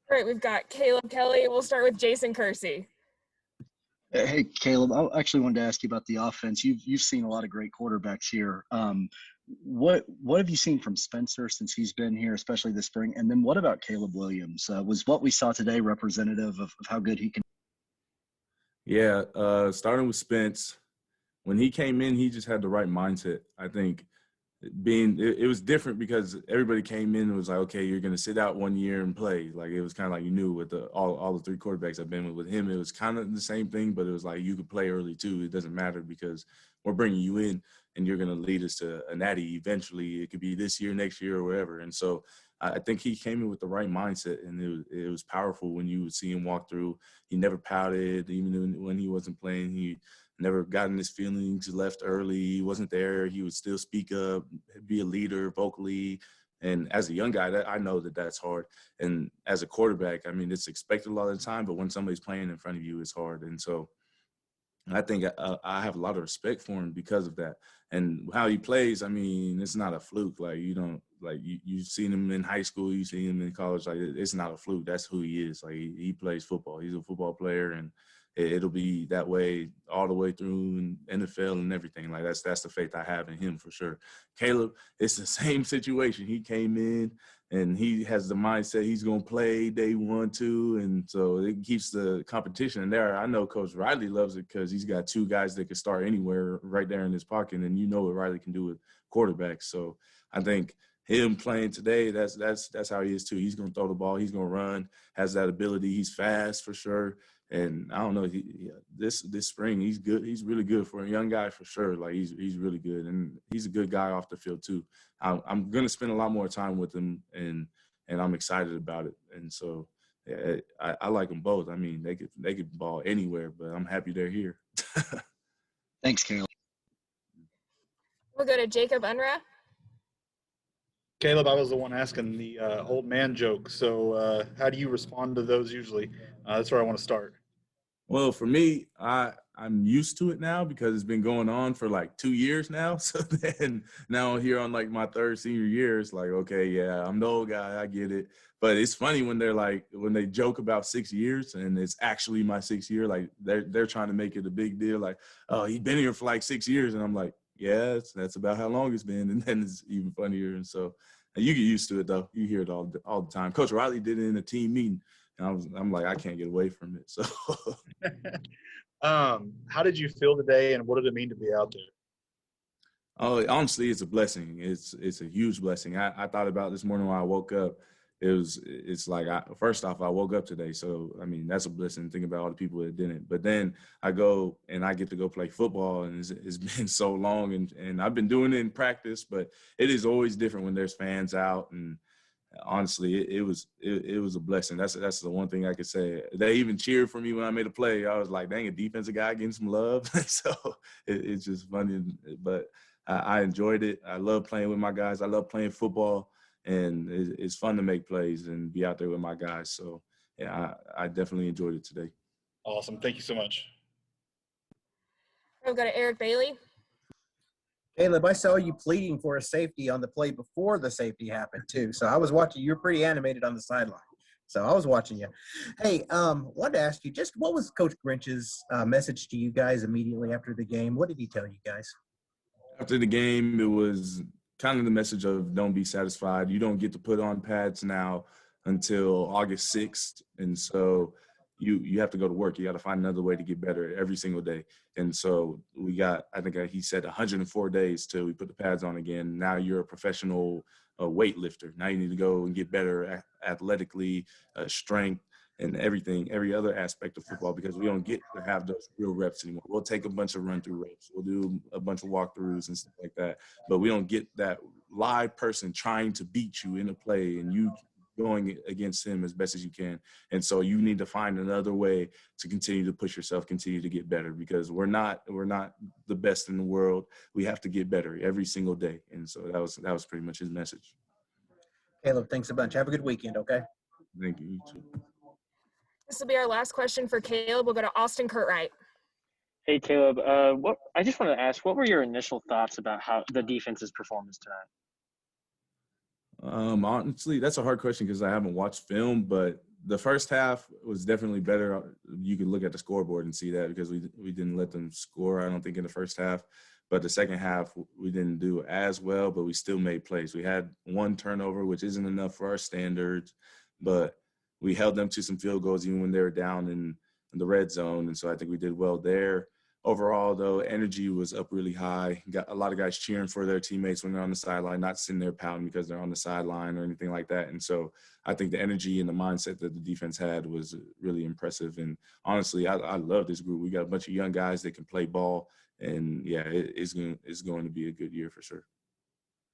All right, we've got Caleb Kelly. We'll start with Jason Kersey. Hey, Caleb, I actually wanted to ask you about the offense. You've seen a lot of great quarterbacks here. What have you seen from Spencer since he's been here, especially this spring? And then what about Caleb Williams? Was what we saw today representative of how good he can? Yeah, starting with Spence, when he came in, he just had the right mindset. I think it was different because everybody came in and was like, okay, you're going to sit out 1 year and play. Like, it was kind of like you knew with all the three quarterbacks I've been with him, it was kind of the same thing, but it was like you could play early too. It doesn't matter because we're bringing you in and you're going to lead us to a natty eventually. It could be this year, next year, or whatever. And so I think he came in with the right mindset, and it was powerful when you would see him walk through. He never pouted, even when he wasn't playing. He never gotten his feelings, left early, he wasn't there. He would still speak up, be a leader vocally. And as a young guy, I know that that's hard. And as a quarterback, I mean, it's expected a lot of the time, but when somebody's playing in front of you, it's hard. And so I think I have a lot of respect for him because of that. And how he plays, I mean, it's not a fluke. Like, you don't, like, you've seen him in high school, you see him in college. Like, it's not a fluke. That's who he is. Like, he plays football. He's a football player, and it'll be that way all the way through in NFL and everything. Like, that's the faith I have in him for sure. Caleb, it's the same situation. He came in and he has the mindset he's going to play day 1, 2. And so it keeps the competition in there. I know Coach Riley loves it because he's got 2 guys that can start anywhere right there in his pocket. And you know what Riley can do with quarterbacks. So I think him playing today, that's how he is too. He's going to throw the ball. He's going to run, has that ability. He's fast for sure. And I don't know, this spring, he's good. He's really good for a young guy for sure. Like, he's really good. And he's a good guy off the field too. I'm going to spend a lot more time with him, and I'm excited about it. And so yeah, I like them both. I mean, they could ball anywhere, but I'm happy they're here. Thanks, Caleb. We'll go to Jacob Unruh. Caleb, I was the one asking the old man joke. So how do you respond to those usually? That's where I want to start. Well, for me, I'm used to it now because it's been going on for like 2 years now. So then now here on like my 3rd senior year, it's like, okay, yeah, I'm the old guy. I get it. But it's funny when when they joke about 6 years and it's actually my 6th year, like they're trying to make it a big deal. Like, oh, he's been here for like 6 years. And I'm like, yeah, that's about how long it's been. And then it's even funnier. And so you get used to it though. You hear it all the time. Coach Riley did it in a team meeting. And I'm like, I can't get away from it. So how did you feel today, and what did it mean to be out there? oh, honestly, it's a blessing. It's a huge blessing. I thought about this morning when I woke up. It's like, first off, I woke up today. So, I mean, that's a blessing. Think about all the people that didn't. But then I go and I get to go play football, and it's been so long. And I've been doing it in practice, but it is always different when there's fans out. And honestly, it was a blessing. That's the one thing I could say. They even cheered for me when I made a play. I was like, dang, a defensive guy getting some love. So it's just funny. But I enjoyed it. I love playing with my guys. I love playing football. And it's fun to make plays and be out there with my guys. So, yeah, I definitely enjoyed it today. Awesome. Thank you so much. We'll go to Eric Bailey. Caleb, I saw you pleading for a safety on the play before the safety happened too. So I was watching. You're pretty animated on the sideline. So I was watching you. Hey, wanted to ask you, just what was Coach Grinch's message to you guys immediately after the game? What did he tell you guys? After the game, it was kind of the message of don't be satisfied. You don't get to put on pads now until August 6th. And so you have to go to work. You got to find another way to get better every single day. And so we got, I think he said 104 days till we put the pads on again. Now you're a professional weightlifter. Now you need to go and get better athletically, strength, and everything, every other aspect of football, because we don't get to have those real reps anymore. We'll take a bunch of run-through reps. We'll do a bunch of walkthroughs and stuff like that. But we don't get that live person trying to beat you in a play and you going against him as best as you can. And so you need to find another way to continue to push yourself, continue to get better, because we're not the best in the world. We have to get better every single day. And so that was pretty much his message. Caleb, thanks a bunch. Have a good weekend, okay? Thank you. You too. This will be our last question for Caleb. We'll go to Austin Curtright. Hey, Caleb. I just wanted to ask, what were your initial thoughts about how the defense's performance tonight? Honestly, that's a hard question because I haven't watched film, but the first half was definitely better. You could look at the scoreboard and see that because we didn't let them score, I don't think, in the first half. But the second half, we didn't do as well, but we still made plays. We had one turnover, which isn't enough for our standards, but we held them to some field goals even when they were down in the red zone. And so I think we did well there. Overall, though, energy was up really high. Got a lot of guys cheering for their teammates when they're on the sideline, not sitting there pouting because they're on the sideline or anything like that. And so I think the energy and the mindset that the defense had was really impressive. And honestly, I love this group. We got a bunch of young guys that can play ball. And, yeah, it's going to be a good year for sure.